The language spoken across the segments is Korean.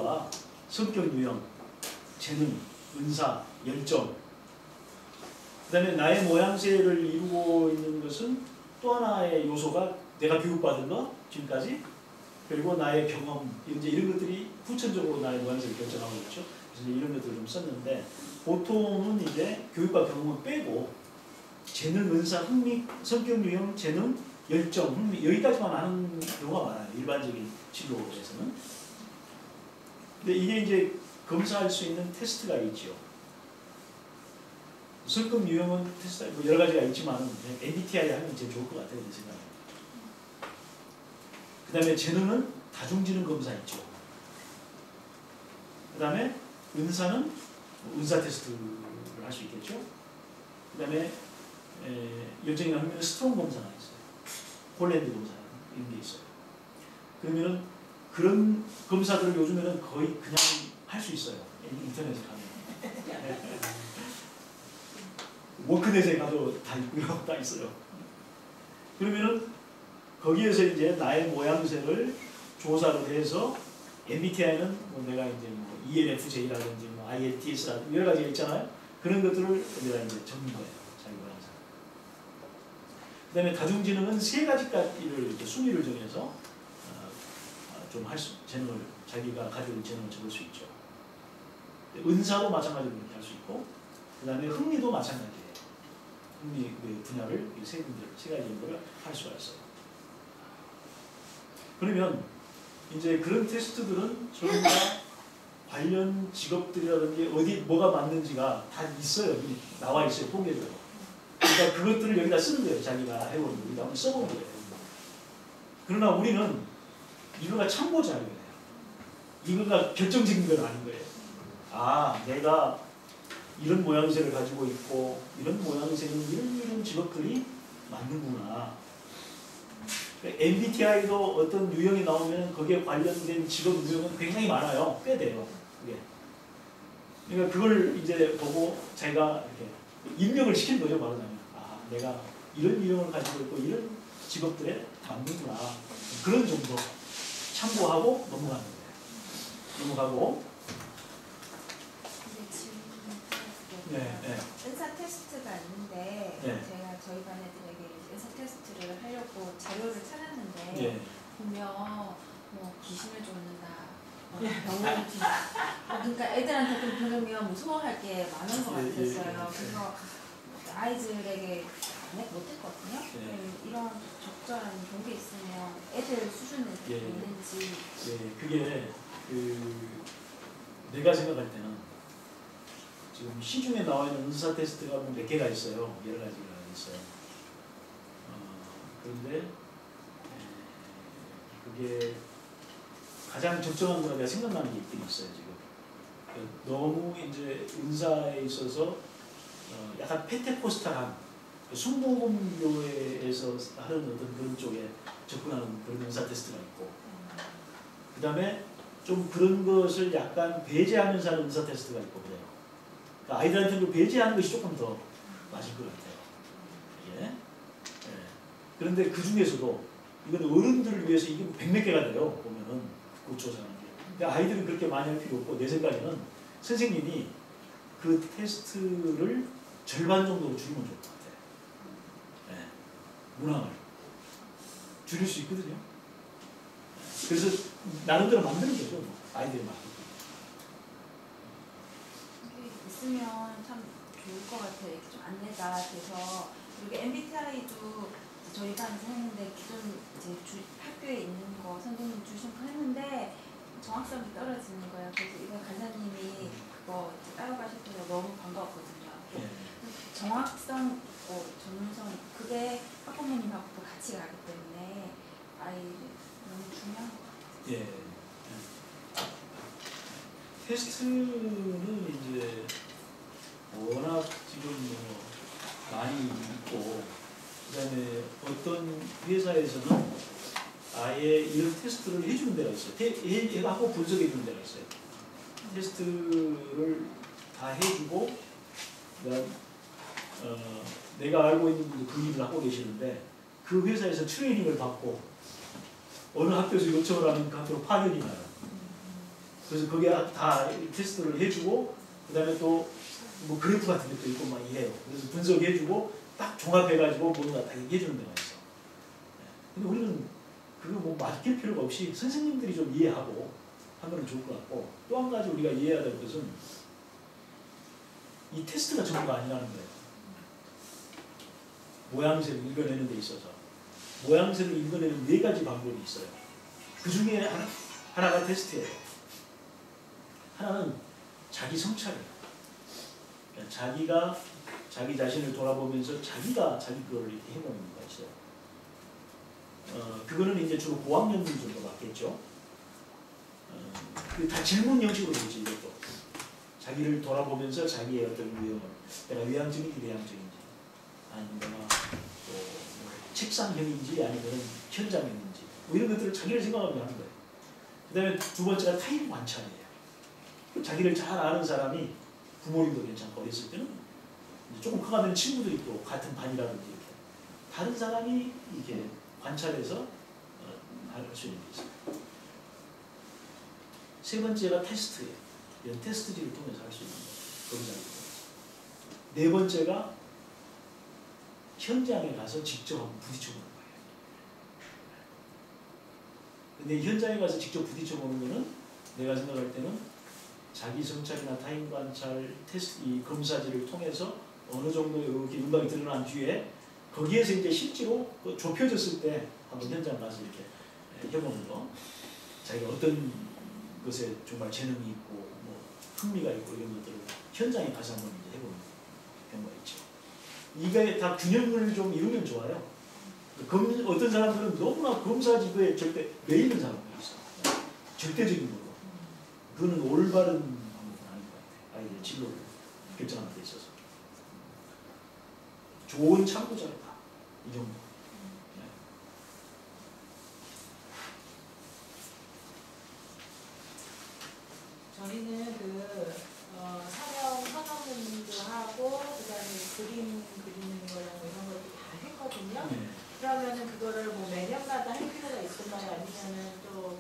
요소가 성격 유형, 재능, 은사, 열정, 그 다음에 나의 모양새를 이루고 있는 것은 또 하나의 요소가 내가 교육받은 거 지금까지, 그리고 나의 경험, 이제 이런 것들이 후천적으로 나의 모양새를 결정하고 있죠. 그래서 이런 것들을 좀 썼는데, 보통은 이제 교육과 경험을 빼고 재능, 은사, 흥미, 성격 유형, 재능, 열정, 흥미, 여기까지만 하는 경우가 많아요. 일반적인 진로에서는. 근데 이게 이제 검사할 수 있는 테스트가 있죠. 성격 유형은 테스트, 뭐 여러 가지가 있지만 MBTI 하면 제일 좋을 것 같아요. 제 생각에. 그 다음에 재능은 다중지능 검사 있죠. 그 다음에 은사는 은사 테스트를 할 수 있겠죠. 그 다음에 열정이나 흥미는 스트롱 검사가 있어요. 홀랜드 검사 이런 게 있어요. 그러면은 그런 검사들을 요즘에는 거의 그냥 할 수 있어요. 인터넷에 가면. 워크넷에 가도 다 있고요. 다 있어요. 그러면은 거기에서 이제 나의 모양새를 조사를 해서 MBTI는 뭐 내가 이제 뭐 ENFJ라든지 뭐 INTS라든지 여러 가지가 있잖아요. 그런 것들을 내가 이제 적는 거예요. 자기 모양새. 그 다음에 다중지능은 세 가지까지를 이제 순위를 정해서 좀 할 수, 재능을, 자기가 가지고 있는 재능을 적을 수 있죠. 은사도 마찬가지로 그렇게 할 수 있고, 그 다음에 흥미도 마찬가지예요. 흥미 분야를 세 가지 정도를 할 수가 있어요. 그러면 이제 그런 테스트들은 전부 다 관련 직업들이라든지 어디 뭐가 맞는지가 다 있어요. 나와 있어요. 통계적으로. 그러니까 그것들을 여기다 쓰는 거예요. 자기가 해보는 거. 여기다 한번 써보는 거예요. 그러나 우리는 이거가 참고 자료예요. 이거가 결정적인 건 아닌 거예요. 아, 내가 이런 모양새를 가지고 있고 이런 모양새는 이런 직업들이 맞는구나. MBTI도 어떤 유형이 나오면 거기에 관련된 직업 유형은 굉장히 많아요. 꽤 돼요. 그게. 그러니까 그걸 이제 보고 자기가 이렇게 입력을 시키는 거죠. 말하자면. 아, 내가 이런 유형을 가지고 있고 이런 직업들에 맞는구나. 그런 정도 참고하고 넘어가는 거예요. 넘어가고. 네, 네. 은사 테스트가 있는데 네. 제가 저희 반 애들에게 은사 테스트를 하려고 자료를 찾았는데 네. 보면 뭐 귀신을 쫓는다, 병을 그러니까 애들한테 좀 들으면 무서워할 게 많은 것 같았어요. 그래서 아이들에게 못했거든요. 이런 적절한 경계 있으면 애들 수준에 있는지. 그게 내가 생각할 때는 지금 시중에 나와 있는 은사 테스트가 몇 개가 있어요. 여러 가지가 있어요. 그런데 그게 가장 적정한 거라 내가 생각나는 게 있긴 있어요. 지금 너무 이제 은사에 있어서 약간 펜테코스탈한 순복음교회에서 하는 어떤 그런 쪽에 접근하는 그런 은사 테스트가 있고, 그 다음에 좀 그런 것을 약간 배제하면서 하는 은사 테스트가 있고 그래요. 그러니까 아이들한테는 배제하는 것이 조금 더 맞을 것 같아요. 예. 그런데 그 중에서도 이건 어른들을 위해서 이게 100몇 개가 돼요. 보면은 그 조사하는 게. 근데 아이들은 그렇게 많이 할 필요 없고, 내 생각에는 선생님이 그 테스트를 절반 정도로 줄이면 좋을 것 같아요. 문항을 줄일 수 있거든요. 그래서 나름대로 만드는 거죠. 아이들이 맞게. 있으면 참 좋을 것 같아요. 이렇게 좀 안내가 돼서. 그리고 MBTI도 저희 반에서 했는데 기존 이제 학교에 있는 거 선생님 주신 거 했는데 정확성이 떨어지는 거예요. 그래서 이거 간사님이 그거 따라가실 때가 너무 반가웠거든요. 정확성, 전문성, 그게 학부모님하고 같이 가기 때문에 아이들 너무 중요한 것 같아요. 테스트는 이제 워낙 지금 뭐 많이 있고, 그 다음에 어떤 회사에서는 아예 이런 테스트를 해주는 데가 있어요. 하고 분석해 주는 데가 있어요. 테스트를 다 해주고, 내가 알고 있는 분도 그 일을 하고 계시는데, 그 회사에서 트레이닝을 받고 어느 학교에서 요청을 하면 그 학교로 파견이 나요. 그래서 거기에 다 테스트를 해주고 그다음에 또 뭐 그래프 같은 것도 있고 막 이래요. 그래서 분석해주고 딱 종합해가지고 뭔가 다 얘기해주는 데가 있어. 근데 우리는 그거 뭐 맡길 필요가 없이 선생님들이 좀 이해하고 하면 좋을 것 같고 또 한 가지 우리가 이해해야 될 것은 이 테스트가 전부가 아니라는 거예요. 모양새를 읽어내는 데 있어서 모양새를 읽어내는 4가지 방법이 있어요. 그 중에 하나가 테스트예요. 하나는 자기 성찰이에요. 그러니까 자기가 자기 자신을 돌아보면서 자기가 자기 거를 이렇게 해보는 거가 있어요. 그거는 이제 주로 고학년들 정도 맞겠죠. 다 질문 형식으로 되죠. 이것도 자기를 돌아보면서 자기의 어떤 유형을 내가 외향적인지 내향적인지 아니면 내가 뭐 책상형인지 아니면 현장형인지 뭐 이런 것들을 자기를 생각하며 하는 거예요. 그 다음에 두 번째가 타입 관찰이에요. 자기를 잘 아는 사람이 부모님도 괜찮고 어렸을 때는 조금 커가면 친구들이 또 같은 반이라든지 이렇게 다른 사람이 이렇게 관찰해서 할 수 있는 게 있어요. 세 번째가 테스트예요. 이런 테스트지를 통해서 할 수 있는 거예요. 검사를 통해서. 네 번째가 현장에 가서 직접 한번 부딪혀보는 거예요. 근데 현장에 가서 직접 부딪혀보는 거는 내가 생각할 때는 자기 성찰이나 타인 관찰 테스트 이 검사지를 통해서 어느 정도 이렇게 윤곽이 드러난 뒤에 거기에서 이제 실제로 좁혀졌을 때 한번 현장 가서 이렇게 해보는 거. 자기가 어떤 것에 정말 재능이 있고 뭐 흥미가 있고 이런 것들을 현장에 가서 한번 이제 해보는 경우가 있죠. 이게 다 균형을 좀 이루면 좋아요. 어떤 사람들은 너무나 검사지도에 절대 매이는 사람들이 있어. 절대적인 거로. 그거는 올바른 방법은 아닌 것 같아요. 아이의 진로를 결정하는 데 있어서. 좋은 참고자료다. 이 정도. 네. 저희는 사명 선언문도 하고 그다음에 그림 그리는 거랑 이런 것도 다 했거든요. 네. 그러면은 그거를 뭐 매년마다 할 필요가 있을까요? 아니면은 또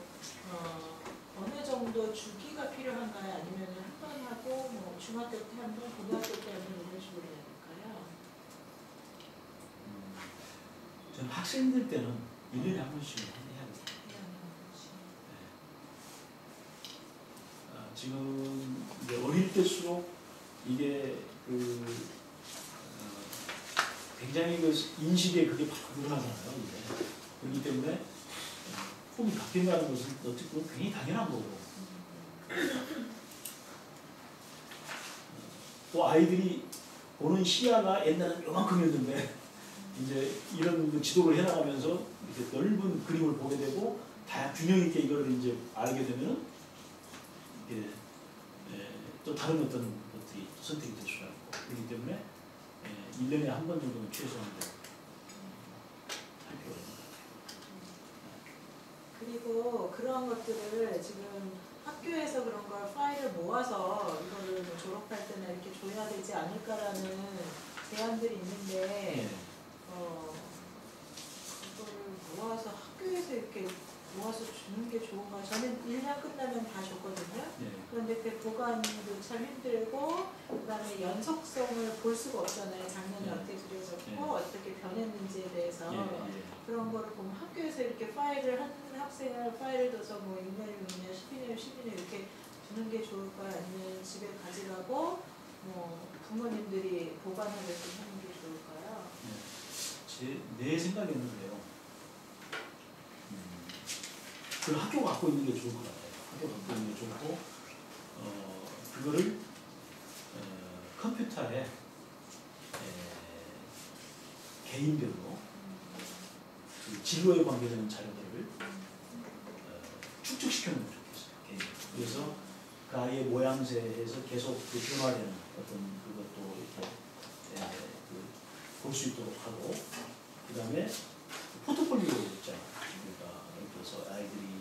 어느 정도 주기가 필요한가요? 아니면은 한 번 하고 뭐 중학교 때 한 번, 고등학교 때 한 번 이런 식으로 해야 될까요? 저는 학생들 때는 1년에 한 번씩 해야 돼요. 지금 이제 어릴 때수록 이게 굉장히 인식에 그게 팍 늘어나잖아요. 이제. 그렇기 때문에 폼이 바뀐다는 것은 어떻게 보면 굉장히 당연한 거고. 또 아이들이 보는 시야가 옛날에는 요만큼이었는데 이제 이런 지도를 해나가면서 이렇게 넓은 그림을 보게 되고 다 균형 있게 이걸 이제 알게 되면은 또 다른 어떤 것들이 선택이 될 수가 있고 그렇기 때문에 1년에 한 번 정도는 최소한으로 할 필요가 있는 것 같아요. 그리고 그런 것들을 지금 학교에서 그런 걸 파일을 모아서 이거를 뭐 졸업할 때나 이렇게 줘야 되지 않을까라는 제안들이 있는데 네. 그거를 모아서 학교에서 이렇게 모아서 주는 게 좋은가? 저는 1년 끝나면 다 줬거든요. 네. 그런데 그 보관도 참 힘들고 그다음에 연속성을 볼 수가 없잖아요. 작년에 네. 어떻게 그려졌고 네. 어떻게 변했는지에 대해서 예. 그런 거를 보면 학교에서 이렇게 파일을 한 학생을 파일을 둬서 뭐 6년, 6년, 12년, 12년 이렇게 주는 게 좋을까요? 아니면 집에 가지라고 뭐 부모님들이 보관하게끔 하는 게 좋을까요? 내 생각에는 그래요. 그걸 학교가 갖고 있는 게 좋을 것 같아요. 학교가 갖고 있는 게 좋고 그거를 컴퓨터에 개인별로 그 진로에 관계되는 자료들을 축적시켜 놓으면 좋겠어요. 개인별로. 그래서 그 아이의 모양새에서 계속 그 변화되는 어떤 그것도 이렇게 볼 수 있도록 하고 그 다음에 포트폴리오 있잖아요. 그러니까 그래서 아이들이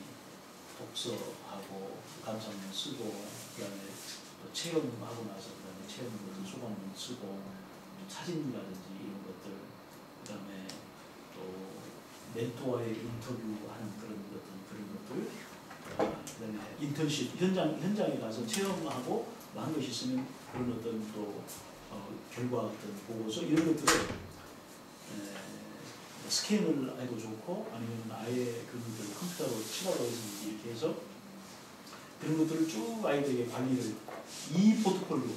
독서하고 감상문 쓰고 그다음에 또 체험하고 나서 그다음에 체험 같은 소감문 쓰고 또 사진이라든지 이런 것들 그다음에 또 멘토와의 인터뷰하는 그런 것들 그다음에 인턴십 현장에 가서 체험하고 뭐 한 것이 있으면 그런 어떤 또 결과 어떤 보고서 이런 것들을 스캔을 해도 좋고 아니면 아예 그것들을 컴퓨터로 치달라고 이렇게 해서 그런 것들을 쭉 아이들에게 관리를 이 포트폴리오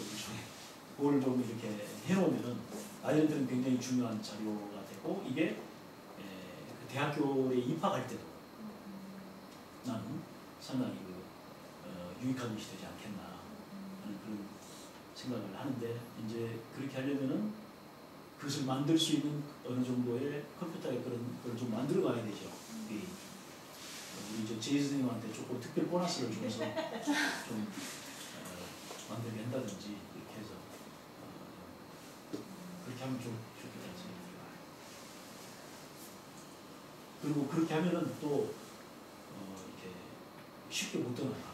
그걸 좀 이렇게 해놓으면은 아이들한테는 굉장히 중요한 자료가 되고 이게 그 대학교에 입학할 때도 나는 상당히 유익한 것이 되지 않겠나 하는 그런 생각을 하는데 이제 그렇게 하려면은 그것을 만들 수 있는 어느 정도의 컴퓨터에 그런 걸 좀 만들어 가야 되죠. 우리 저 제이 선생님한테 조금 특별 보너스를 주면서 좀 만들게 한다든지 이렇게 해서 그렇게 하면 좀 좋겠다는 생각이 들어요. 그리고 그렇게 하면은 또 이렇게 쉽게 못 떠나요.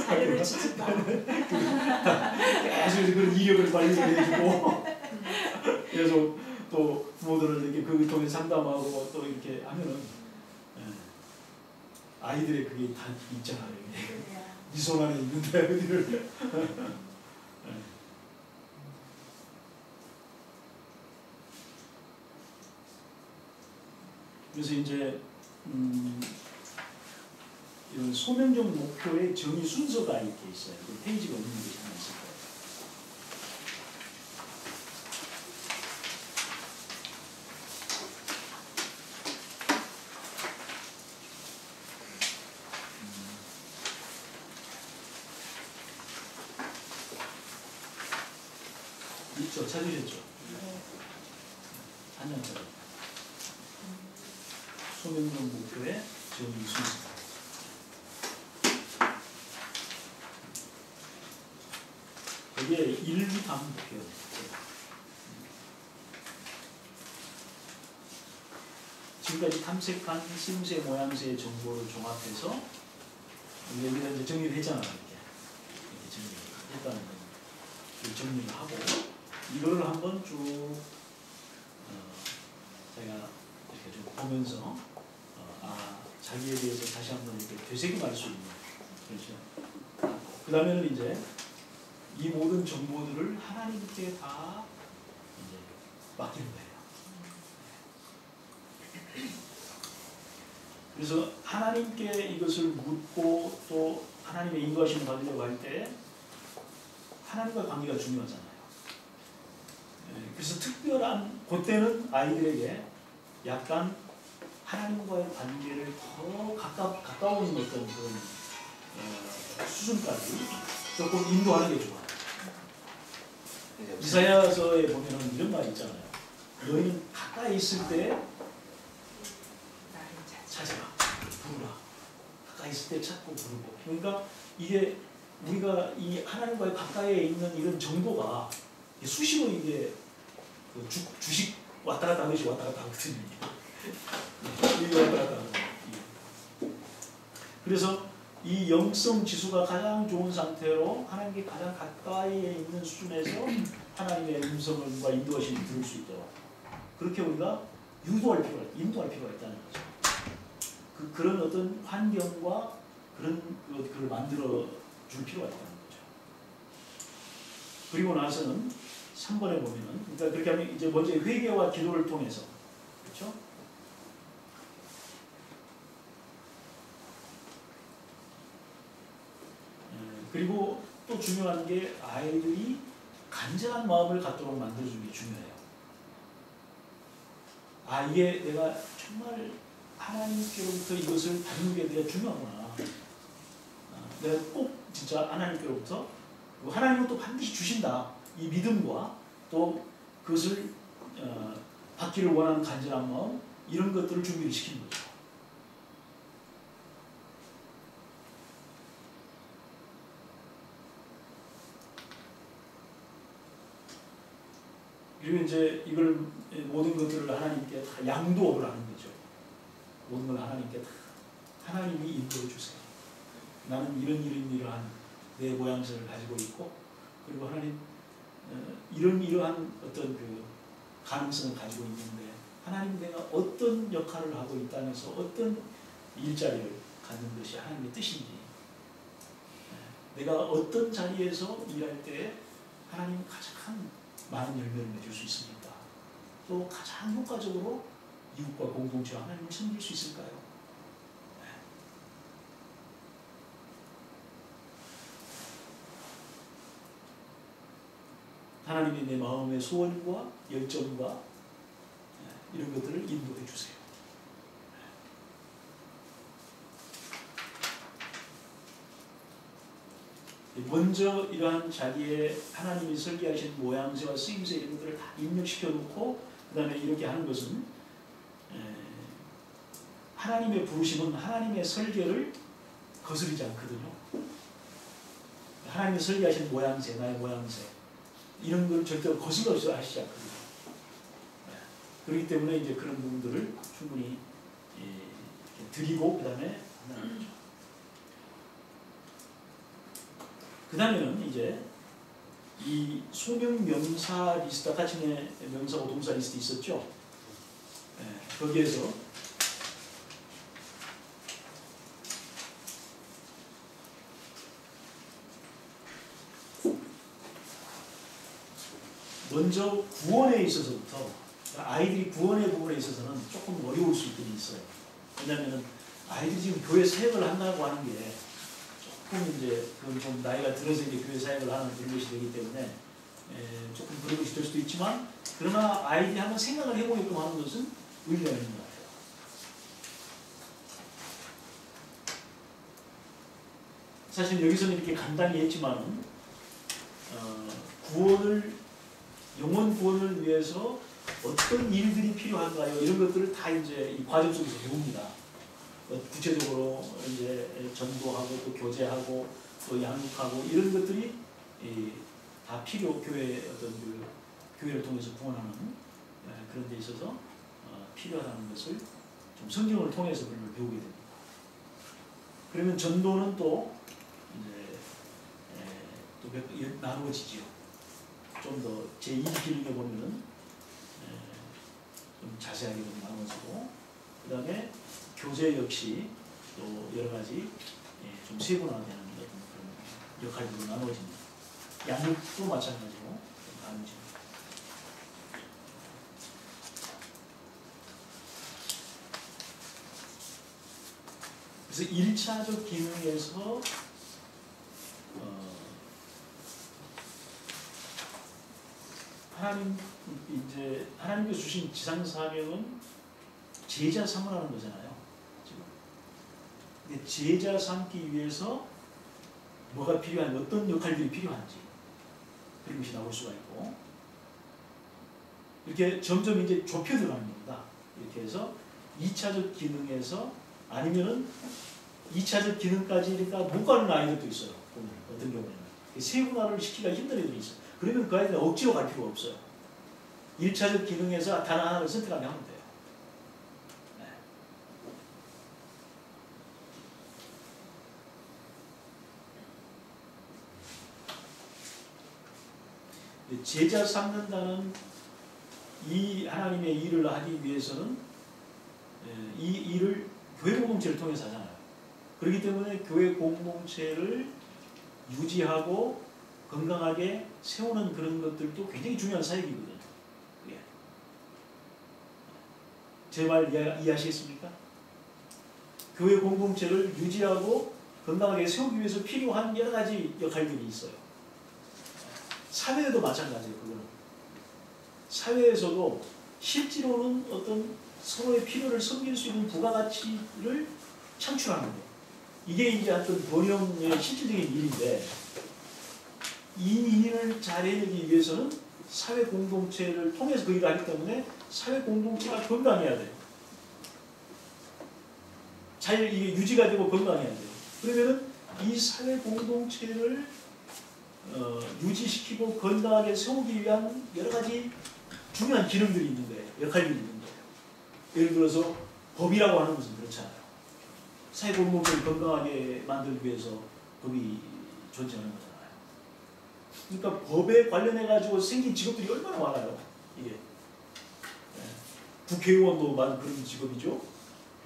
자료를 주신다. 계속 그런 이력을 관리해주고 계속 또 부모들을 이렇게 그걸 통해 상담하고 또 이렇게 하면은 아이들의 그게 다 있잖아요. 이 손 안에 있는데 어디를 그래서 이제 이런 소명적 목표의 정의 순서가 이렇게 있어요. 그 페이지가 없는 것이 하나 있을 거예요. 있죠? 찾으셨죠? 한 장짜리. 소명적 목표의 정의 순서. 여기에 1부터 한번 볼게요. 지금까지 탐색한 심새 모양새의 정보를 종합해서 여기다 이제 정리를 했잖아요. 이렇게 정리했다는 걸 정리를 하고 이거를 한번 쭉 제가 이렇게 좀 보면서 자기에 대해서 다시 한번 이렇게 되새김할 수 있는 그렇죠. 그 다음에는 이제 이 모든 정보들을 하나님께 다 이제 맡기는 거예요. 그래서 하나님께 이것을 묻고 또 하나님의 인도하심을 받으려고 할 때 하나님과 관계가 중요하잖아요. 그래서 특별한 그때는 아이들에게 약간 하나님과의 관계를 더 가까운 어떤 그런 수준까지 조금 인도하는 게 좋아요. 이사야서에 보면은 이런 말이 있잖아요. 너희는 가까이 있을 때 찾아라, 부르라. 가까이 있을 때 찾고 부르고. 그러니까 이게 우리가 이 하나님과의 가까이에 있는 이런 정도가 수시로 이게 그 주식 왔다 갔다 하듯이 왔다 갔다 하거든요. 이게 왔다 갔다 하거든요. 그래서 이 영성 지수가 가장 좋은 상태로 하나님께 가장 가까이에 있는 수준에서 하나님의 음성과 인도하심을 들을 수 있도록 그렇게 우리가 인도할 필요가 있다는 거죠. 그런 어떤 환경과 그런 그걸 만들어 줄 필요가 있다는 거죠. 그리고 나서는 3번에 보면은 그러니까 그렇게 하면 이제 먼저 회개와 기도를 통해서 그렇죠? 그리고 또 중요한 게 아이들이 간절한 마음을 갖도록 만들어주는 게 중요해요. 이게 내가 정말 하나님께로부터 이것을 받는 게 내가 중요하구나. 내가 꼭 진짜 하나님께로부터 하나님은 또 반드시 주신다. 이 믿음과 또 그것을 받기를 원하는 간절한 마음 이런 것들을 준비를 시키는 거죠. 그리고 이제 이걸 모든 것들을 하나님께 다 양도를 하는 거죠. 모든 걸 하나님께 다 하나님이 인도해 주세요. 나는 이러한 내 모양새를 가지고 있고 그리고 하나님 이러한 어떤 그 가능성을 가지고 있는데 하나님 내가 어떤 역할을 하고 이 땅에서 어떤 일자리를 갖는 것이 하나님의 뜻인지, 내가 어떤 자리에서 일할 때 하나님 가장 많은 열매를 맺을 수 있습니까? 또 가장 효과적으로 이웃과 공동체와 하나님을 섬길 수 있을까요? 하나님이 내 마음의 소원과 열정과 이런 것들을 인도해 주세요. 먼저 이러한 자기의 하나님이 설계하신 모양새와 쓰임새 이런 것들을 다 입력시켜 놓고 그 다음에 이렇게 하는 것은 하나님의 부르심은 하나님의 설계를 거스르지 않거든요. 하나님이 설계하신 모양새, 나의 모양새 이런 걸 절대로 거슬러서 하시지 않거든요. 그렇기 때문에 이제 그런 부분들을 충분히 드리고 그 다음에 하는 거죠. 그 다음에는 이제 이 소명 명사 리스트, 아까 전에 명사고 동사 리스트 있었죠? 거기에서 먼저 구원에 있어서부터 아이들이 구원의 부분에 있어서는 조금 어려울 수 있긴 있어요. 왜냐하면 아이들이 지금 교회 사역을 한다고 하는 게 조금 이제 그건 좀 나이가 들어서 이제 교회 사역을 하는 그런 것이 되기 때문에 조금 그런 것이 될 수도 있지만, 그러나 아이들이 한번 생각을 해보게끔 하는 것은 의미가 있는 것 같아요. 사실 여기서는 이렇게 간단히 했지만은 영혼 구원을 위해서 어떤 일들이 필요한가요? 이런 것들을 다 이제 이 과정 속에서 배웁니다. 구체적으로 이제 전도하고 또 교제하고 또 양육하고 이런 것들이 다 교회의 어떤 그 교회를 통해서 구원하는 그런 데 있어서 필요하다는 것을 좀 성경을 통해서 그런 걸 배우게 됩니다. 그러면 전도는 또 이제 또 나누어지지요. 좀 더 제2기능에 보면은 좀 자세하게 좀 나누어지고, 그 다음에 교제 역시 또 여러 가지 좀 세분화되는 그런 역할들로 나누어집니다. 양육도 마찬가지로 나누어집니다. 그래서 1차적 기능에서 하나님께서 주신 지상 사명은 제자 삼으라는 거잖아요. 지금. 근데 제자 삼기 위해서 뭐가 필요한지, 어떤 역할들이 필요한지 그런 것이 나올 수가 있고, 이렇게 점점 이제 좁혀 들어가는 겁니다. 이렇게 해서 2차적 기능에서 아니면은 2차적 기능까지 그러니까 못 가는 아이들도 있어요. 보면 어떤 경우에는 세분화를 시키기가 힘든 애들이 있어요. 그러면 그 아이들은 억지로 갈 필요가 없어요. 1차적 기능에서 단 하나를 선택하면 하면 돼요. 네. 제자 삼는다는 이 하나님의 일을 하기 위해서는 이 일을 교회 공동체를 통해서 하잖아요. 그렇기 때문에 교회 공동체를 유지하고 건강하게 세우는 그런 것들도 굉장히 중요한 사역이거든요. 제 말 이해하시겠습니까? 교회 공동체를 유지하고 건강하게 세우기 위해서 필요한 여러 가지 역할들이 있어요. 사회에도 마찬가지예요. 그거는. 사회에서도 실제로는 어떤 서로의 필요를 섬길 수 있는 부가가치를 창출하는 거예요. 이게 이제 어떤 번영의 실질적인 일인데, 이 일을 잘 해내기 위해서는 사회 공동체를 통해서 그 일을 하기 때문에 사회 공동체가 건강해야 돼요. 잘 이게 유지가 되고 건강해야 돼요. 그러면은 이 사회 공동체를 유지시키고 건강하게 세우기 위한 여러 가지 중요한 기능들이 있는 거예요. 역할들이 있는 거예요. 예를 들어서 법이라고 하는 것은 그렇잖아요. 사회 공동체를 건강하게 만들기 위해서 법이 존재하는 거잖아요. 그러니까 법에 관련해 가지고 생긴 직업들이 얼마나 많아요. 이게 국회의원도 많은 그런 직업이죠.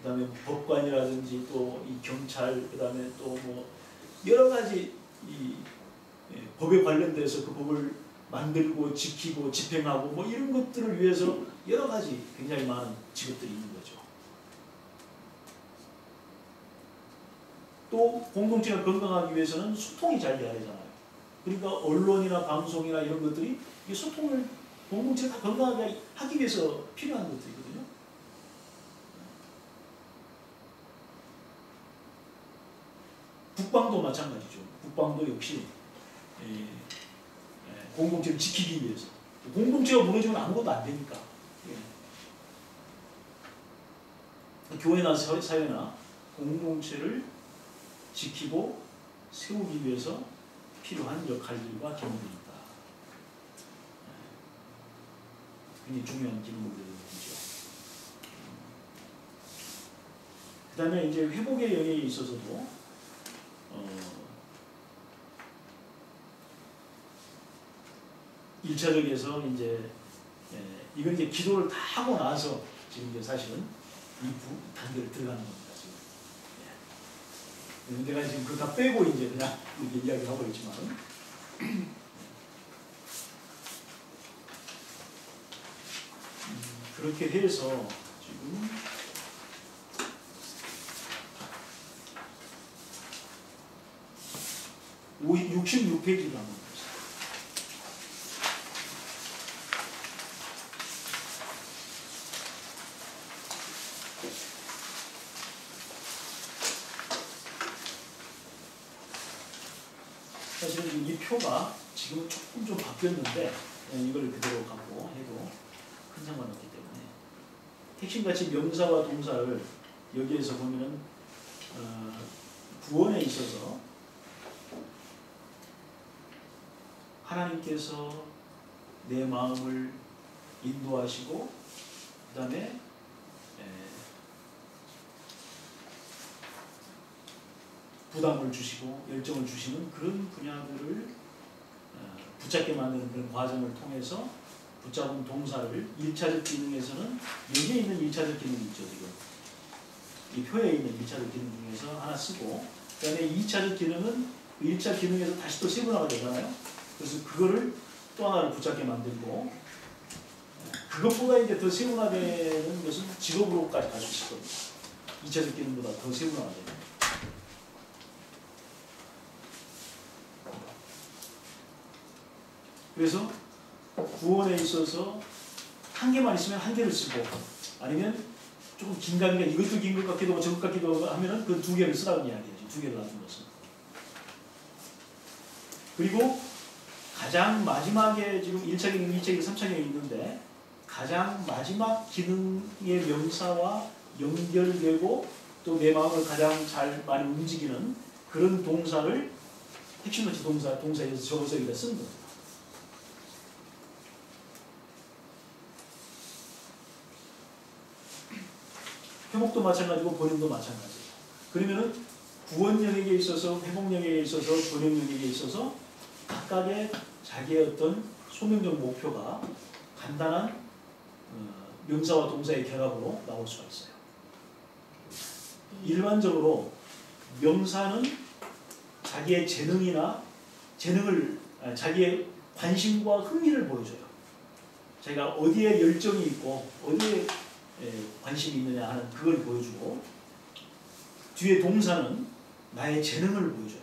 그다음에 법관이라든지 또 이 경찰, 그다음에 또 뭐 여러 가지 이 법에 관련돼서 그 법을 만들고 지키고 집행하고 뭐 이런 것들을 위해서 여러 가지 굉장히 많은 직업들이 있는 거죠. 또 공동체가 건강하기 위해서는 소통이 잘 돼야 되잖아요. 그러니까 언론이나 방송이나 이런 것들이 이 소통을 공동체가 건강하게 하기 위해서 필요한 것들이거든요. 국방도 마찬가지죠. 국방도 역시 공동체를 지키기 위해서. 공동체가 무너지면 아무것도 안 되니까. 교회나 사회나 공동체를 지키고 세우기 위해서 필요한 역할들과 기능들이 있다. 굉장히 중요한 기능들이죠. 그 다음에 이제 회복의 영역에 있어서도 일차적에서 이제 이건 이제 기도를 다 하고 나서 지금 이제 사실은 이 단계를 들어가는 겁니다. 지금 내가 지금 그거 다 빼고 이제 그냥 이렇게 이야기를 하고 있지만 그렇게 해서 지금 66페이지를 한번 보세요. 사실은 이 표가 지금은 조금 좀 바뀌었는데 이걸 그대로 갖고 해도 큰 상관없기 때문에 핵심같이 명사와 동사를 여기에서 보면은 구원에 있어서 하나님께서 내 마음을 인도하시고 그 다음에 부담을 주시고 열정을 주시는 그런 분야들을 붙잡게 만드는 그런 과정을 통해서 붙잡은 동사를 1차적 기능에서는 여기에 있는 1차적 기능이 있죠. 지금 이 표에 있는 1차적 기능 중에서 하나 쓰고 그 다음에 2차적 기능은 1차 기능에서 다시 또 세분화가 되잖아요. 그래서 그거를 또 하나를 붙잡게 만들고 그것보다 이제 더 세분화되는 것은 직업으로까지 갈 수 있을 겁니다. 2차적 기능보다 더 세분화가 됩니다. 그래서 구원에 있어서 한 개만 있으면 한 개를 쓰고 아니면 조금 긴가민가 이것도 긴 것 같기도 하고 저것 같기도 하고 하면은 그 두 개를 쓰라는 이야기죠. 두 개를 놔둔 것은. 그리고 가장 마지막에 지금 1차 기능, 2차 기능, 3차 기능이 있는데 가장 마지막 기능의 명사와 연결되고 또 내 마음을 가장 잘 많이 움직이는 그런 동사를 핵심어치 동사에서 적어서 여기다 쓴 겁니다. 회복도 마찬가지고 번영도 마찬가지예요. 그러면은 구원 영역에 있어서 회복 영역에 있어서 번영 영역에 있어서 각각의 자기의 어떤 소명적 목표가 간단한 명사와 동사의 결합으로 나올 수가 있어요. 일반적으로 명사는 자기의 자기의 관심과 흥미를 보여줘요. 자기가 어디에 열정이 있고 어디에 관심이 있느냐 하는 그걸 보여주고 뒤에 동사는 나의 재능을 보여줘요.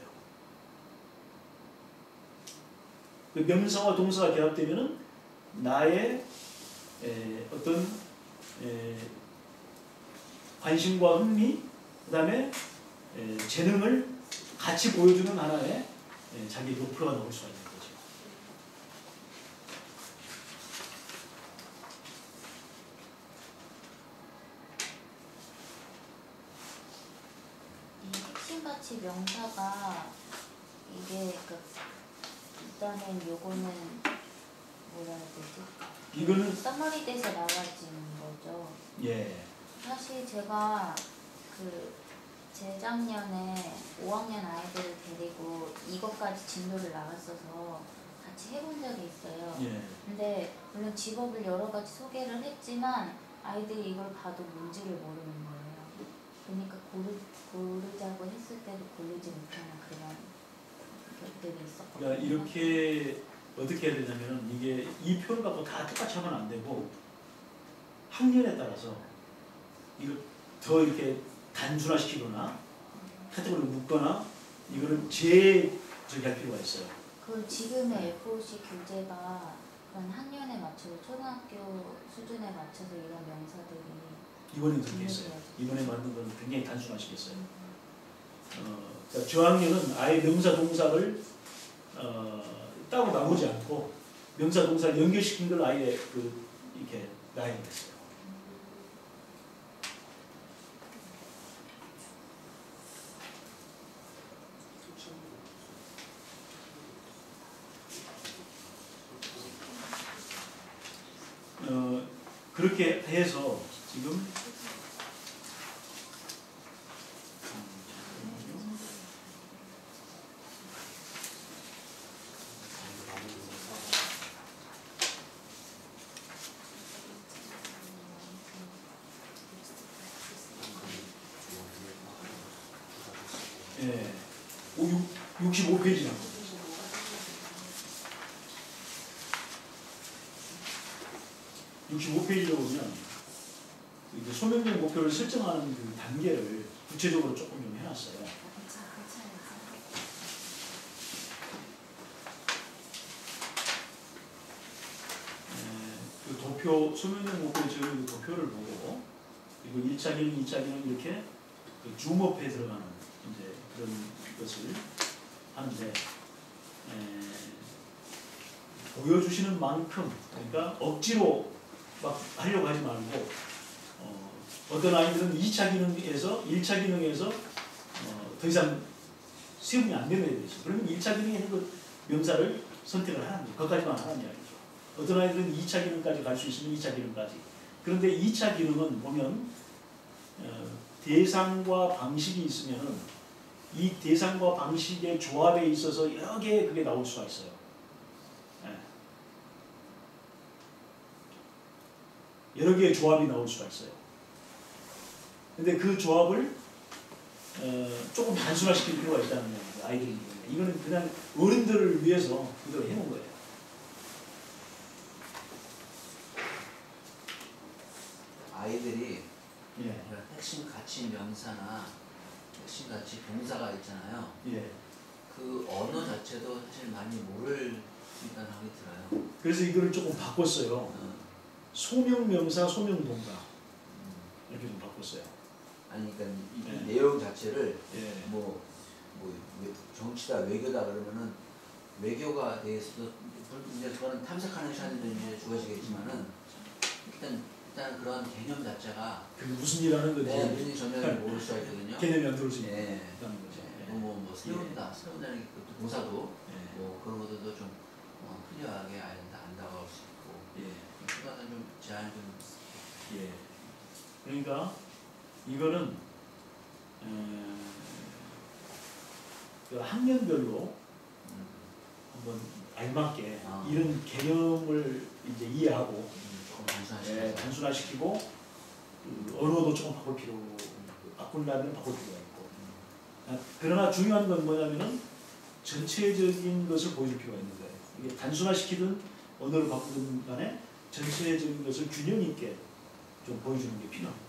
그 명사와 동사가 결합되면은 나의 어떤 관심과 흥미 그 다음에 재능을 같이 보여주는 하나의 자기 목표가 나올 수가 있는 거죠. 핵심가치 명사가 이게 일단은 요거는 뭐라 해야 되지? 이거는 써머리 돼서 나와지는 거죠. 예. 사실 제가 재작년에 5학년 아이들을 데리고 이것까지 진도를 나갔어서 같이 해본 적이 있어요. 예. 근데 물론 직업을 여러 가지 소개를 했지만 아이들이 이걸 봐도 뭔지를 모르는 거예요. 보니까 고르자고 했을 때도 고르지 못하는 그런 것들이 있었거든요. 그러니까 이렇게 어떻게 해야 되냐면 이게 이 표를 갖고 다 똑같이 하면 안 되고 학년에 따라서 이걸 더 이렇게 단순화시키거나 카테고리를 묶거나 이거를 저기 할 필요가 있어요. 그 지금의 FOC 교재가 그런 학년에 맞춰서 초등학교 수준에 맞춰서 이런 명사들이 이번에 그렇게 했어요. 이번에 만든 건 굉장히 단순화시켰어요. 그러니까 저학년은 아예 명사 동사를 따로 나오지 않고 명사 동사를 연결시킨 걸 아예 이렇게 나열을 했어요. 그렇게 해서 지금 예, 65페이지나 65페이지로 보면 이제 소명적 목표를 설정하는 그 단계를 구체적으로 조금 좀 해놨어요. 그 도표, 소명적 목표의 적용 도표를 보고 그리고 1차 기능, 2차 기능 이렇게 그 줌업에 들어가는 이제 그런 것을 하는데 보여주시는 만큼 그러니까 억지로 막 하려고 하지 말고 어떤 아이들은 2차 기능에서 1차 기능에서 더 이상 수용이 안 되는 애들이 있어요. 그러면 1차 기능에는 그 명사를 선택을 하는 거예요. 거기까지만 하는 이야기죠. 어떤 아이들은 2차 기능까지 갈 수 있으면 2차 기능까지. 그런데 2차 기능은 보면 대상과 방식이 있으면 이 대상과 방식의 조합에 있어서 여러 개 그게 나올 수가 있어요. 여러 개의 조합이 나올 수가 있어요. 근데 그 조합을 조금 단순화시킬 필요가 있다는 거예요. 아이들이. 이거는 그냥 어른들을 위해서 그대로 해놓은 거예요. 아이들이 예. 핵심 가치 명사나 핵심 가치 동사가 있잖아요. 예. 그 언어 자체도 사실 많이 모를 수 있다는 생각이 들어요. 그래서 이거를 조금 바꿨어요. 소명명사, 소명동사 이렇게 좀 바꿨어요. 아니 그러니까 이 네. 내용 자체를 예. 뭐 정치다 외교다 그러면은 외교가 대해서도 이제 그거는 탐색하는 시간이 이제 주어지겠지만은 일단 그런 개념 자체가 그 무슨 일 하는 건지 무슨 전혀 모를 수가 있거든요. 개념이 안 들어올 수 예. 있다는 거죠. 예. 뭐 세운다는 것도 동사도 예. 뭐 그런 것들도 좀 클리어하게 안다고 할 수 있고 예. 그거는 좀 제한이 좀 예. 그러니까 이거는 그 학년별로 한번 알맞게 이런 개념을 이제 이해하고 조금 단순화시키고 그 언어도 조금 바꾸려면 바꿀 필요가 있고 그러나 중요한 건 뭐냐면은 전체적인 것을 보여줄 필요가 있는 거예요. 이게 단순화시키든 언어를 바꾸든 간에 전체적인 것을 균형 있게 좀 보여주는 게 필요한 거죠.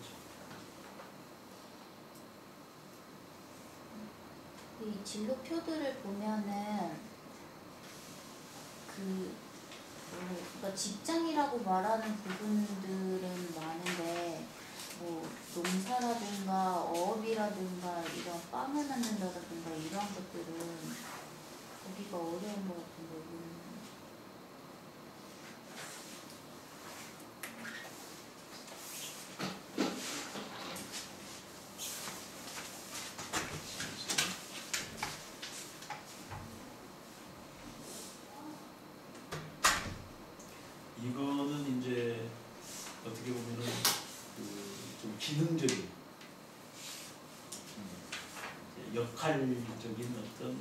이 진로표들을 보면은 그러니까 직장이라고 말하는 부분들은 많은데 뭐 농사라든가 어업이라든가 이런 빵을 만든다든가 이런 것들은 보기가 어려운 것 같은 부분. 이거는 이제 어떻게 보면은 좀 기능적인 역할적인 어떤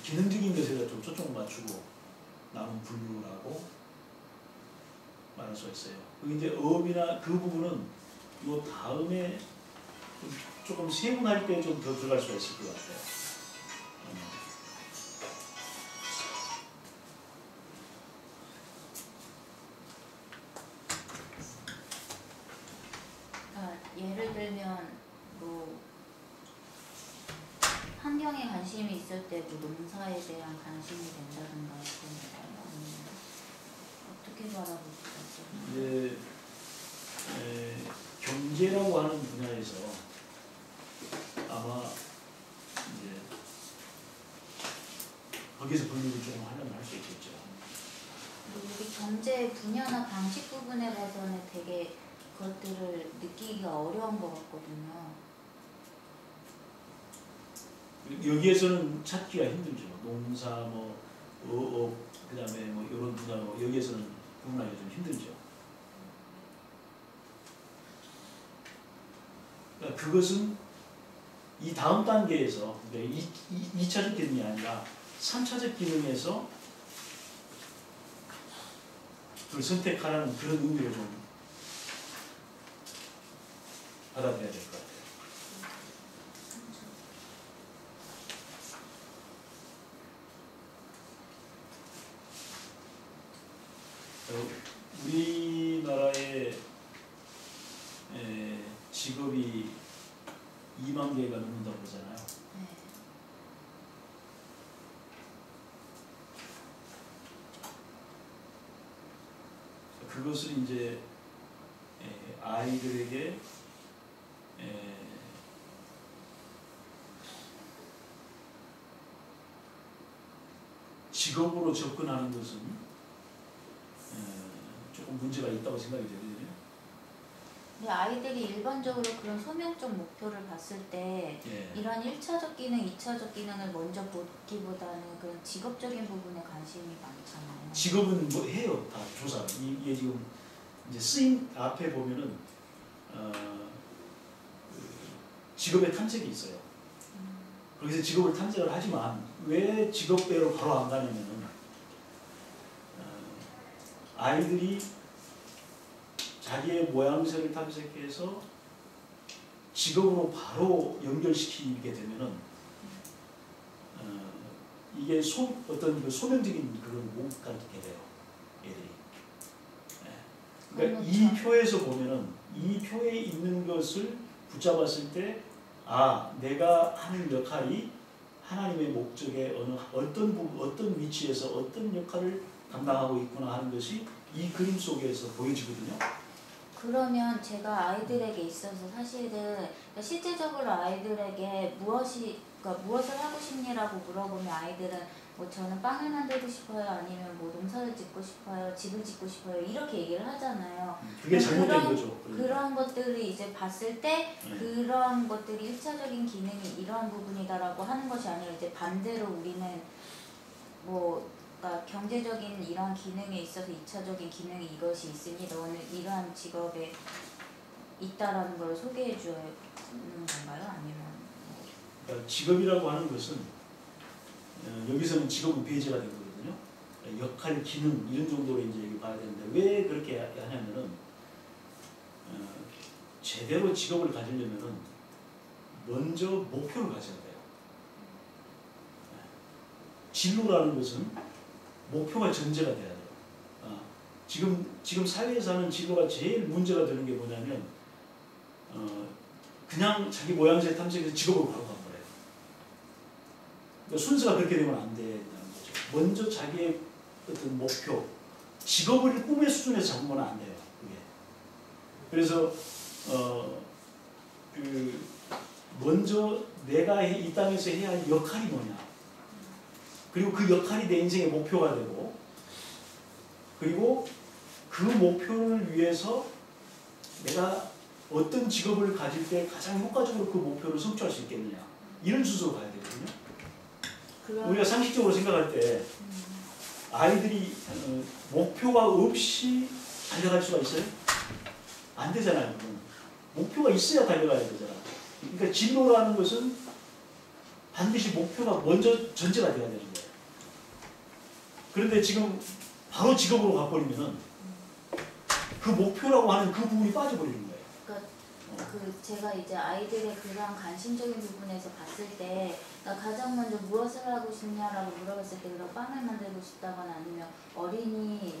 기능적인 것에 좀 초점을 맞추고 나눈 분류라고 말할 수가 있어요. 그 이제 어업이나 그 부분은 요 다음에 조금 세분할 때 좀 더 들어갈 수가 있을 것 같아요. 예를 들면 뭐 환경에 관심이 있을 때 뭐 농사에 대한 관심이 된다든가 그런 거 아니면 어떻게 바라볼 수가 있어요? 이제 경제라고 하는 분야에서 아마 이제 거기서 분류를 좀 하려면 할 수 있겠죠. 우리 경제 분야나 방식 부분에 봐서는 되게 그것들을 느끼기가 어려운 것 같거든요. 여기에서는 찾기가 힘들죠. 농사, 뭐 어업, 그다음에 뭐 이런 분야, 여기에서는 구분하기가 좀 힘들죠. 그러니까 그것은 이 다음 단계에서, 그러니까 2차적 기능이 아니라 3차적 기능에서 그걸 선택하라는 그런 의미로 좀 받아들여야 될 것 같아요. 우리나라의 직업이 2만 개가 넘는다고 그러잖아요. 네. 그것을 이제 아이들에게 직업으로 접근하는 것은 조금 문제가 있다고 생각이 되거든요. 근데 아이들이 일반적으로 그런 소명적 목표를 봤을 때 예. 이런 1차적 기능, 2차적 기능을 먼저 보기보다는 그런 직업적인 부분에 관심이 많잖아요. 직업은 뭐 해요, 다 조사. 이게 지금 이제 쓰임 앞에 보면은 그 직업의 탐색이 있어요. 거기서 직업을 탐색을 하지만 왜 직업배로 바로 안 가냐면은 아이들이 자기의 모양새를 탐색해서 직업으로 바로 연결시키게 되면은 이게 어떤 그 소명적인 그걸 못 가르치게 돼요, 애들이. 그러니까 이 표에서 보면은 이 표에 있는 것을 붙잡았을 때, 아, 내가 하는 역할이 하나님의 목적에 어떤 위치에서 어떤 역할을 담당하고 있구나 하는 것이 이 그림 속에서 보여지거든요. 그러면 제가 아이들에게 있어서 사실은 실제적으로 아이들에게 무엇을 하고 싶니라고 물어보면 아이들은 뭐 저는 빵을 만들고 싶어요, 아니면 뭐 농사를 짓고 싶어요, 집을 짓고 싶어요, 이렇게 얘기를 하잖아요. 그게 잘못된 거죠. 그런 것들을 이제 봤을 때 그런 것들이 1차적인 기능이 이러한 부분이다라고 하는 것이 아니라 이제 반대로 우리는 뭐 그러니까 경제적인 이러한 기능에 있어서 2차적인 기능이 이것이 있으니 너는 이러한 직업에 있다라는 걸 소개해 주는 건가요? 아니면 그러니까 직업이라고 하는 것은 여기서는 직업은 배제가 된 거거든요. 역할, 기능 이런 정도로 이제 봐야 되는데 왜 그렇게 하냐면은 제대로 직업을 가지려면은 먼저 목표를 가져야 돼요. 진로라는 것은 목표가 전제가 돼야 돼요. 지금 사회에서 하는 진로가 제일 문제가 되는 게 뭐냐면 그냥 자기 모양새 탐색해서 직업으로 바로 가버려요. 그러니까 순서가 그렇게 되면 안 된다는 거죠. 먼저 자기의 어떤 목표, 직업을 꿈의 수준에서 잡으면 안 돼요. 그게. 그래서 먼저 내가 이 땅에서 해야 할 역할이 뭐냐, 그리고 그 역할이 내 인생의 목표가 되고, 그리고 그 목표를 위해서 내가 어떤 직업을 가질 때 가장 효과적으로 그 목표를 성취할 수 있겠느냐, 이런 순서로 가야 되거든요. 우리가 상식적으로 생각할 때 아이들이 목표가 없이 달려갈 수가 있어요? 안 되잖아요. 목표가 있어야 달려가야 되잖아. 그러니까 진로라는 것은 반드시 목표가 먼저 전제가 돼야 되는 거예요. 그런데 지금 바로 직업으로 가버리면은 그 목표라고 하는 그 부분이 빠져버리는 거예요. 그러니까 제가 이제 아이들의 그런 관심적인 부분에서 봤을 때 가장 먼저 무엇을 하고 싶냐라고 물어봤을 때 그런 빵을 만들고 싶다거나 아니면 어린이집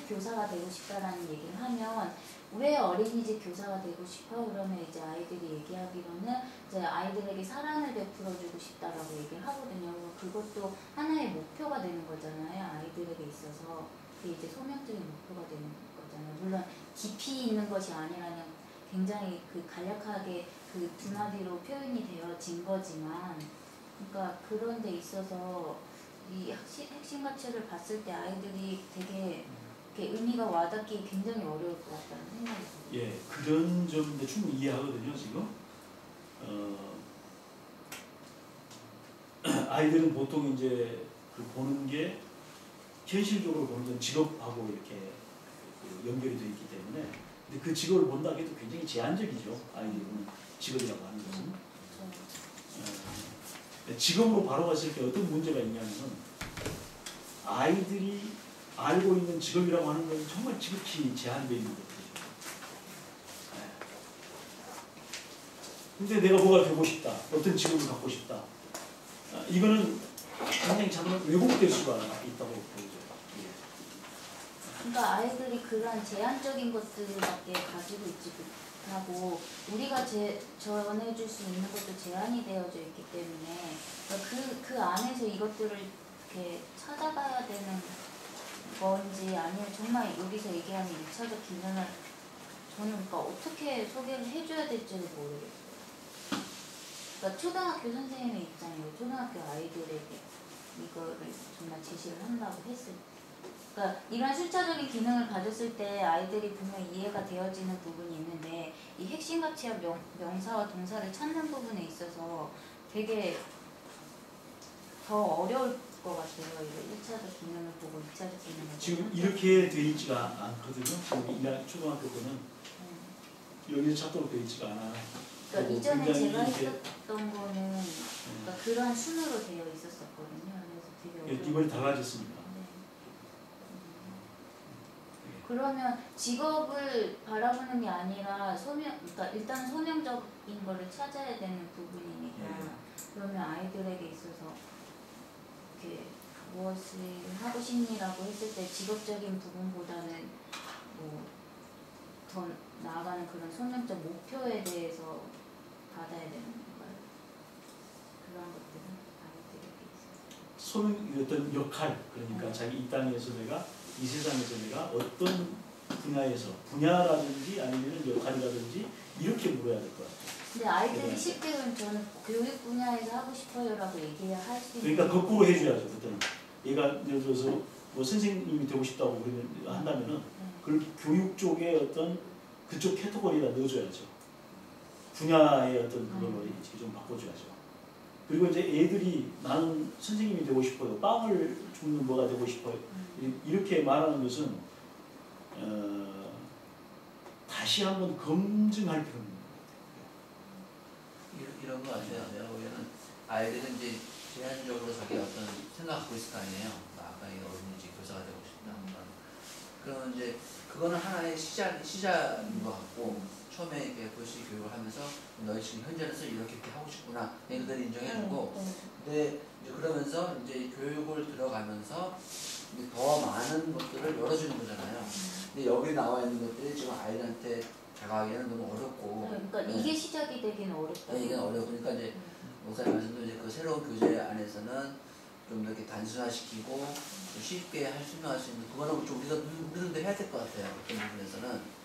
교사가 되고 싶다라는 얘기를 하면 왜 어린이집 교사가 되고 싶어? 그러면 이제 아이들이 얘기하기로는 이제 아이들에게 사랑을 베풀어주고 싶다라고 얘기를 하거든요. 그것도 하나의 목표가 되는 거잖아요. 아이들에게 있어서 그게 이제 소명적인 목표가 되는 거잖아요. 물론 깊이 있는 것이 아니라 그냥 굉장히 간략하게 그 두 마디로 표현이 되어진 거지만, 그러니까 그런 데 있어서 이 핵심 가치를 봤을 때 아이들이 되게 의미가 와닿기 굉장히 어려울 것 같다는 생각이 들어요. 예, 그런 점인데 충분히 이해하거든요, 지금. 아이들은 보통 이제 보는 게 현실적으로 보는 건 직업하고 이렇게 연결이 되어 있기 때문에, 근데 그 직업을 본다고 해도 굉장히 제한적이죠. 아이들이 보는 직업이라고 하는 것은. 직업으로 바로 봤을 때 어떤 문제가 있냐면은 아이들이 알고 있는 직업이라고 하는 건 정말 지극히 제한되어 있는 것이죠. 근데 내가 뭐가 되고 싶다, 어떤 직업을 갖고 싶다, 이거는 굉장히 자꾸 왜곡될 수가 있다고 보죠. 그러니까 아이들이 그런 제한적인 것들밖에 가지고 있지 못하고 우리가 전해줄 수 있는 것도 제한이 되어져 있기 때문에 그 안에서 이것들을 이렇게 찾아가야 되는 건지 아니면 정말 여기서 얘기하는 1차적 기능을 저는 그러니까 어떻게 소개를 해줘야 될지를 모르겠어요. 그러니까 초등학교 선생님의 입장이에요. 초등학교 아이들에게 이거를 정말 제시를 한다고 했을 때, 그러니까 이런 실차적인 기능을 가졌을 때 아이들이 분명 이해가 되어지는 부분이 있는데 이 핵심 가치와 명사와 동사를 찾는 부분에 있어서 되게 더 어려울 것 같아요. 이거 1차적 기능을 보고 2차적 기능을 지금 이렇게 돼 있지가 않거든요. 지금 초등학교 때는 여기서 찾도록 돼 있지가 않아요. 그러니까 이전에 제가 했었던 거는 그러니까 그러한 순으로 되어 있었거든요. 그래서 되게 이번에 달라졌습니다. 그러면 직업을 바라보는 게 아니라 그러니까 일단 소명적인 거를 찾아야 되는 부분이니까 그러면 아이들에게 있어서 이렇게 무엇을 하고 싶니라고 했을 때 직업적인 부분보다는 더 나아가는 그런 소명적 목표에 대해서 받아야 되는 건가요? 그런 것들은 아이들에게 있어서 소명 어떤 역할, 그러니까 자기 이 땅에서 내가 이 세상에서 내가 어떤 분야라든지 아니면 역할이라든지 이렇게 물어야 될 것 같아요. 근데 아이들이 쉽게 그럼 저는 교육 분야에서 하고 싶어요라고 얘기를 할 수 있는. 그러니까 거꾸로 해줘야죠. 그때는 얘가 예를 들어서 뭐 선생님이 되고 싶다고 한다면은 그걸 교육 쪽에 어떤 그쪽 캐터고리에다 넣어줘야죠. 분야의 어떤 그걸로 이렇게 좀 바꿔줘야죠. 그리고 이제 애들이 나는 선생님이 되고 싶어요, 빵을 줍는 뭐가 되고 싶어요, 이렇게 말하는 것은 다시 한번 검증할 필요는 있는 것 같아요. 이런 거 같아요. 내가 보기에는 아이들은 이제 제한적으로 자기 어떤 생각하고 있을 거 아니에요. 아까 이 어린이집 교사가 되고 싶다. 그러면 이제 그거는 하나의 시작인 것 같고, 처음에 이렇게 불시 교육을 하면서 너희 지금 현재로서 이렇게 하고 싶구나, 그들 인정해주고, 근데 이제 그러면서 이제 교육을 들어가면서 이제 더 많은 것들을 열어주는 거잖아요. 근데 여기 나와 있는 것들이 지금 아이들한테 다가가기에는 너무 어렵고. 그러니까 이게 시작이 되기는 어렵다. 이게 어려우니까 이제 목사님 말씀도 이제 그 새로운 교재 안에서는 좀 이렇게 단순화시키고 좀 쉽게 설명할 수 있는, 그거는 좀 우리도 해야 될 것 같아요. 어떤 부분에서는.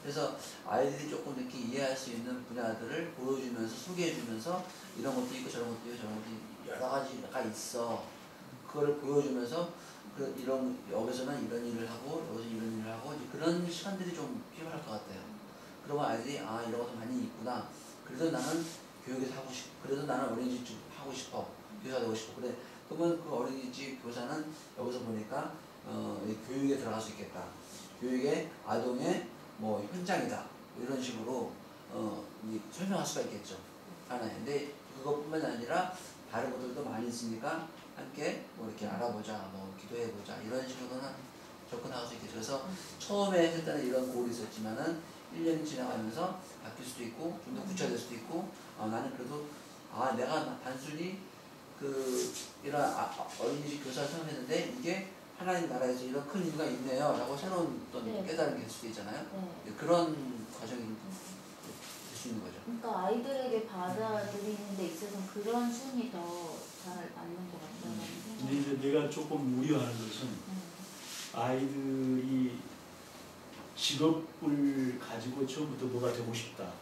그래서 아이들이 조금 이렇게 이해할 수 있는 분야들을 보여주면서 소개해주면서 이런 것도 있고 저런 것도 있고 저런 것도 여러 가지가 있어. 그거를 보여주면서 여기서는 이런 일을 하고 여기서 이런 일을 하고 이제 그런 시간들이 좀 필요할 것 같아요. 그러면 아이들이 이런 것도 많이 있구나. 그래서 나는 교육에서 하고 싶어. 그래서 나는 어린이집 하고 싶어. 교사 되고 싶어. 그래. 그러면 그 어린이집 교사는 여기서 보니까 교육에 들어갈 수 있겠다. 교육의 아동의 뭐 현장이다. 이런 식으로 설명할 수가 있겠죠. 하나에. 근데 그것뿐만 아니라 다른 것들도 많이 있으니까 함께 뭐 이렇게 알아보자, 뭐 기도해보자, 이런 식으로는 접근할 수 있겠죠. 그래서 처음에 했을 때는 이런 고민이 있었지만은 1년이 지나가면서 바뀔 수도 있고 좀 더 구체화될 수도 있고 나는 그래도 내가 단순히 이런 어린이집 교사를 생각했는데 이게 하나님 나라에서 이런 큰 의미가 있네요 라고 새로운 어떤 네. 깨달음이 될 수도 있잖아요. 네. 그런 과정이 될 수 있는 거죠. 그러니까 아이들에게 받아들이는 데 있어서는 그런 순이 더 잘 맞는 것 같다는 근데 생각이 이제 내가 조금 우려하는 것은 아이들이 직업을 가지고 처음부터 뭐가 되고 싶다.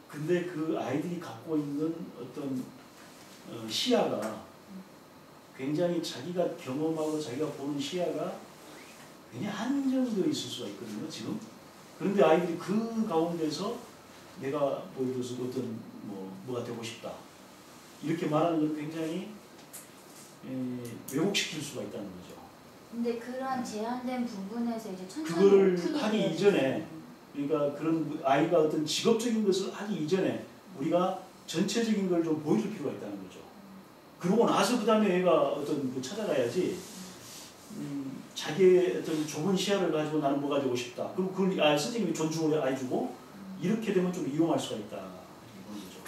근데 그 아이들이 갖고 있는 어떤 시야가 굉장히 자기가 경험하고 자기가 보는 시야가 굉장히 한정되어 있을 수가 있거든요, 지금. 그런데 아이들이 그 가운데서 내가 예를 들어서 어떤 뭐가 되고 싶다. 이렇게 말하는 건 굉장히 왜곡시킬 수가 있다는 거죠. 근데 그러한 제한된 부분에서 이제 천천히 그거를 오픈이 하기 돼야 이전에 그러니까 그런 아이가 어떤 직업적인 것을 하기 이전에 우리가 전체적인 걸 좀 보여줄 필요가 있다는 거죠. 그러고 나서 그 다음에 애가 어떤 찾아가야지 자기의 어떤 좁은 시야를 가지고 나는 뭐가 되고 싶다. 그리고 그걸 선생님이 존중을 해주고 이렇게 되면 좀 이용할 수가 있다. 이런 거죠.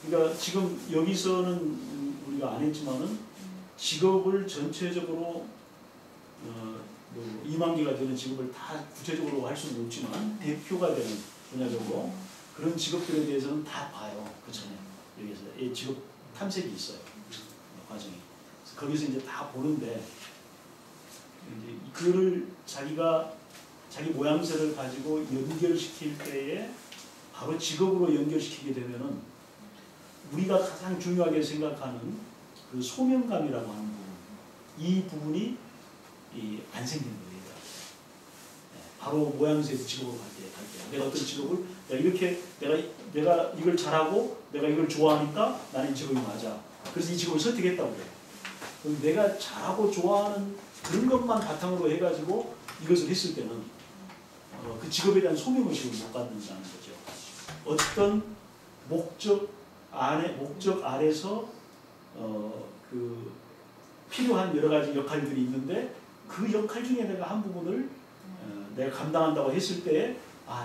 그러니까 지금 여기서는 우리가 안 했지만은 직업을 전체적으로 이만기가 되는 직업을 다 구체적으로 할 수는 없지만 대표가 되는 분야적으로 그런 직업들에 대해서는 다 봐요. 그 전에 여기서 직업 탐색이 있어요. 과정이. 거기서 이제 다 보는데 이제 그거를 자기 모양새를 가지고 연결시킬 때에 바로 직업으로 연결시키게 되면은 우리가 가장 중요하게 생각하는 그 소명감이라고 하는 부분, 이 부분이 안 생기는 거예요. 바로 모양새에서 직업으로 갈 때, 내가 어떤 직업을 내가 이걸 잘하고 내가 이걸 좋아하니까 나는 이 직업이 맞아. 그래서 이 직업을 선택했다고 그래요. 그럼 내가 잘하고 좋아하는 그런 것만 바탕으로 해가지고 이것을 했을 때는 그 직업에 대한 소명의식을 못 갖는다는 거죠. 어떤 목적 아래서 그 필요한 여러 가지 역할들이 있는데 그 역할 중에 내가 한 부분을 내가 감당한다고 했을 때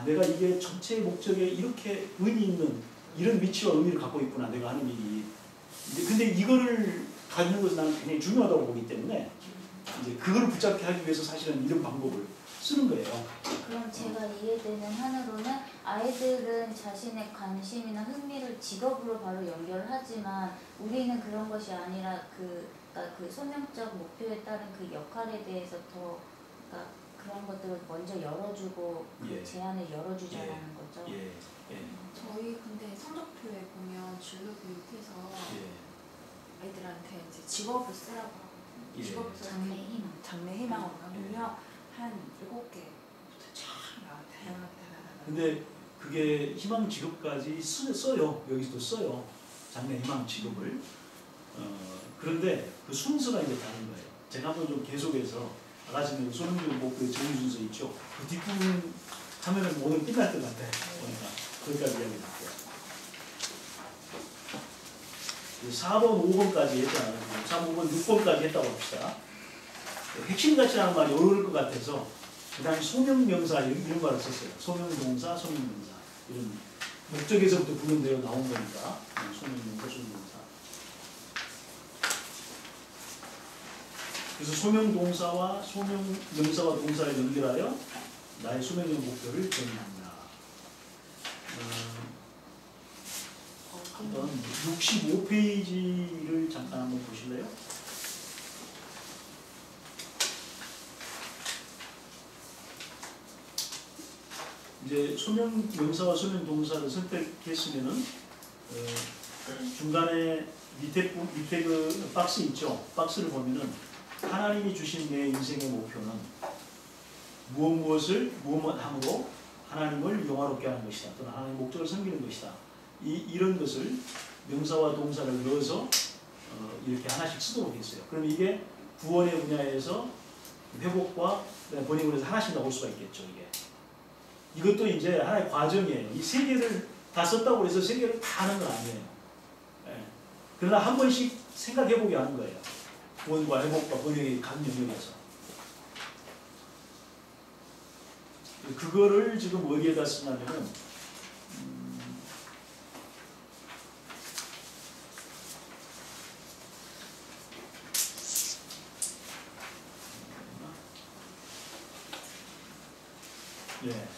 내가 이게 전체의 목적에 이렇게 의미 있는 이런 위치와 의미를 갖고 있구나 내가 하는 일이. 근데 이거를 갖는 것은 나는 굉장히 중요하다고 보기 때문에 이제 그걸 붙잡게 하기 위해서 사실은 이런 방법을 쓰는 거예요. 그럼 제가 이해되는 한으로는 아이들은 자신의 관심이나 흥미를 직업으로 바로 연결하지만 우리는 그런 것이 아니라 그러니까 그 소명적 목표에 따른 그 역할에 대해서 더 그러니까 그런 것들을 먼저 열어주고 그 제한을 열어주자라는 거죠. 저희 근데 성적표에 보면 진로 교육에서 아이들한테 이제 직업을 쓰라고 하고 직업을 장래 희망. 장래 희망을 하면 한 7개부터 쫙 나와요. 다양하게. 근데 그게 희망 직업까지 써요. 여기서도 써요. 장래 희망 직업을. 그런데 그 순서가 이제 다른 거예요. 제가 한번 좀 계속해서 아까 지금 소명적 목표의 정의 순서 있죠. 그 뒷부분 하면은 모든 끝날 것 같아요. 보니까 거기까지 이야기 할게요. 4번, 5번까지 했잖아요. 3, 5번, 6번까지 했다고 합시다. 핵심 가치라는 말이 어려울 것 같아서 그 다음에 소명명사 이런 말을 썼어요. 소명동사, 소명명사 이런 목적에서부터 구현되어 나온 거니까 소명명사, 소명명사. 그래서 소명동사와 소명명사와 동사를 연결하여 나의 소명적 목표를 정의한다. 한번 65페이지를 잠깐 한번 보실래요? 이제 소명명사와 소명동사를 선택했으면은 중간에 밑에 그 박스 있죠? 박스를 보면은 하나님이 주신 내 인생의 목표는 무엇을 함으로 하나님을 영화롭게 하는 것이다. 또는 하나님의 목적을 섬기는 것이다. 이런 것을 명사와 동사를 넣어서 이렇게 하나씩 쓰도록 했어요. 그럼 이게 구원의 분야에서 회복과 번영을 해서 하나씩 나올 수가 있겠죠. 이것도 이제 하나의 과정이에요. 이 세 개를 다 썼다고 해서 세 개를 다 하는 건 아니에요. 그러나 한 번씩 생각해보게 하는 거예요. 구원과 회복과 번영의 각 영역에서. 그거를 지금 어디에다 쓰냐면은 예,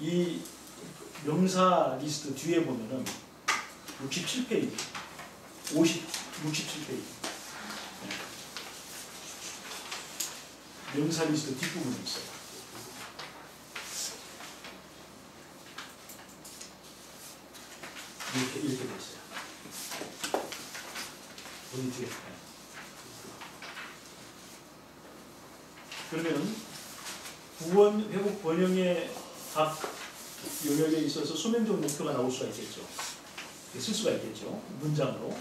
이 명사 리스트 뒤에 보면은 67페이지, 67페이지. 명사 리스트 뒷부분에 있어요. 이렇게 돼 있어요. 어디 뒤에? 그러면 구원, 회복, 번영의 각 영역에 있어서 소명적 목표가 나올 수가 있겠죠. 쓸 수가 있겠죠. 문장으로.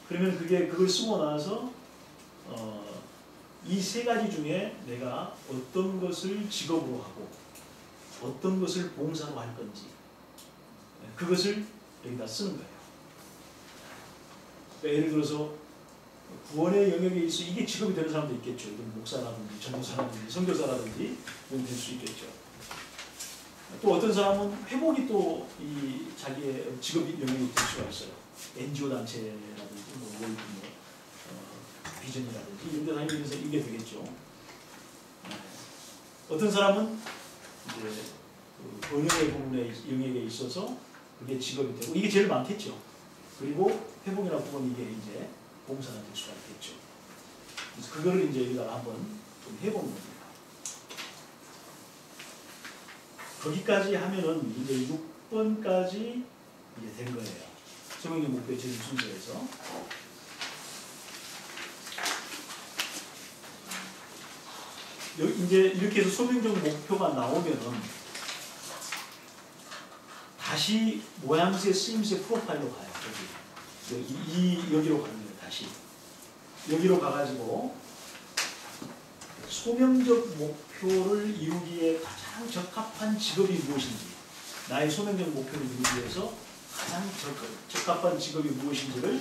그러면 그걸 쓰고 나서 이 세 가지 중에 내가 어떤 것을 직업으로 하고 어떤 것을 봉사로 할 건지 그것을 여기다 쓰는 거예요. 그러니까 예를 들어서 구원의 영역에 있어 이게 직업이 되는 사람도 있겠죠. 목사라든지 전도사라든지 선교사라든지 이런 될 수 있겠죠. 또 어떤 사람은 회복이 또 이 자기의 직업 영역이 될 수가 있어요. NGO 단체라든지 비전이라든지 이런 데 다니면서 이게 되겠죠. 어떤 사람은 이제 번영의 부분의 영역에 있어서 그게 직업이 되고 이게 제일 많겠죠. 그리고 회복이나 구원 이게 이제 봉사가 될 수가 있겠죠. 그래서 그거를 이제 여기다가 한번 좀 해보는 겁니다. 거기까지 하면은 이제 6번까지 이제 된 거예요. 소명적 목표의 적용 순서에서. 이제 이렇게 해서 소명적 목표가 나오면은 다시 모양새 쓰임새 프로파일로 가요. 여기로 가는 거예요. 다시 여기로 가가지고 소명적 목표를 이루기에 가장 적합한 직업이 무엇인지, 나의 소명적 목표를 이루기 위해서 가장 적합한 직업이 무엇인지를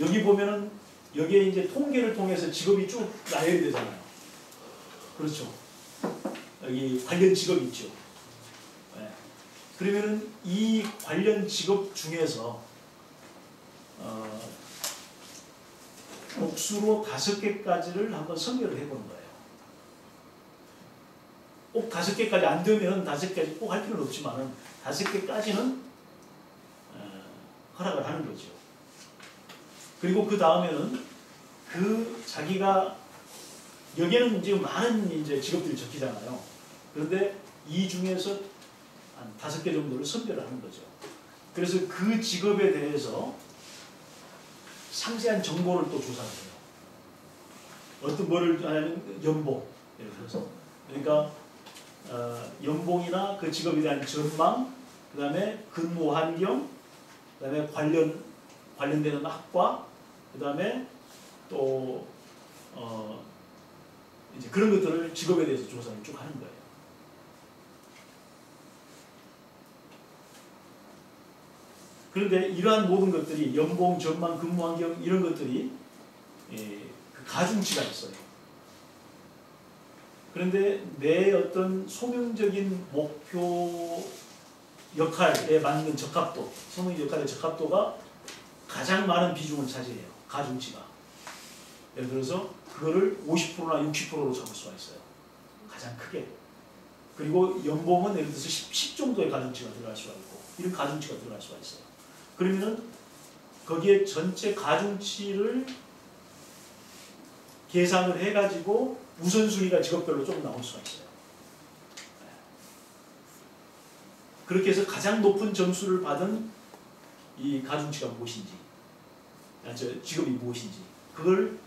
여기 보면은 여기에 이제 통계를 통해서 직업이 쭉 나열이 되잖아요. 그렇죠. 여기 관련 직업이 있죠. 네. 그러면은 이 관련 직업 중에서 복수로 5개까지를 한번 선별을 해보는 거예요. 꼭 5개까지 안 되면 5개까지 꼭 할 필요는 없지만은 5개까지는 허락을 하는 거죠. 그리고 그 다음에는 자기가 여기에는 지금 많은 이제 직업들이 적히잖아요. 그런데 이 중에서 한 5개 정도를 선별을 하는 거죠. 그래서 그 직업에 대해서 상세한 정보를 또 조사를 해요. 어떤 뭐를 하냐면 연봉, 예를 들어서 그러니까 연봉이나 그 직업에 대한 전망, 그 다음에 근무 환경, 그 다음에 관련되는 학과, 그 다음에 또 이제 그런 것들을 직업에 대해서 조사를 쭉 하는 거예요. 그런데 이러한 모든 것들이 연봉, 전망, 근무 환경 이런 것들이 그 가중치가 있어요. 그런데 내 어떤 소명적인 목표 역할에 맞는 적합도, 소명적 역할의 적합도가 가장 많은 비중을 차지해요. 가중치가. 예를 들어서 그거를 50%나 60%로 잡을 수가 있어요. 가장 크게. 그리고 연봉은 예를 들어서 10 정도의 가중치가 들어갈 수가 있고 이런 가중치가 들어갈 수가 있어요. 그러면은 거기에 전체 가중치를 계산을 해가지고 우선순위가 직업별로 조금 나올 수가 있어요. 그렇게 해서 가장 높은 점수를 받은 이 가중치가 무엇인지, 직업이 무엇인지 그걸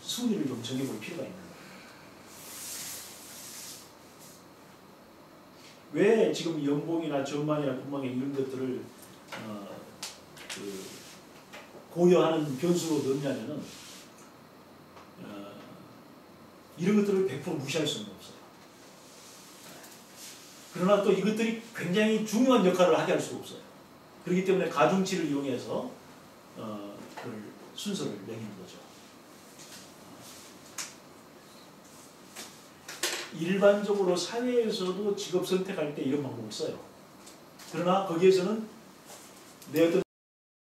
순위를 좀 정해볼 필요가 있는 거예요. 왜 지금 연봉이나 전망이나 근무나 이런 것들을 고려하는 변수로 넣냐면은 이런 것들을 100% 무시할 수는 없어요. 그러나 또 이것들이 굉장히 중요한 역할을 하게 할 수가 없어요. 그렇기 때문에 가중치를 이용해서 그 순서를 매기는 거죠. 일반적으로 사회에서도 직업 선택할 때 이런 방법을 써요. 그러나 거기에서는 내 어떤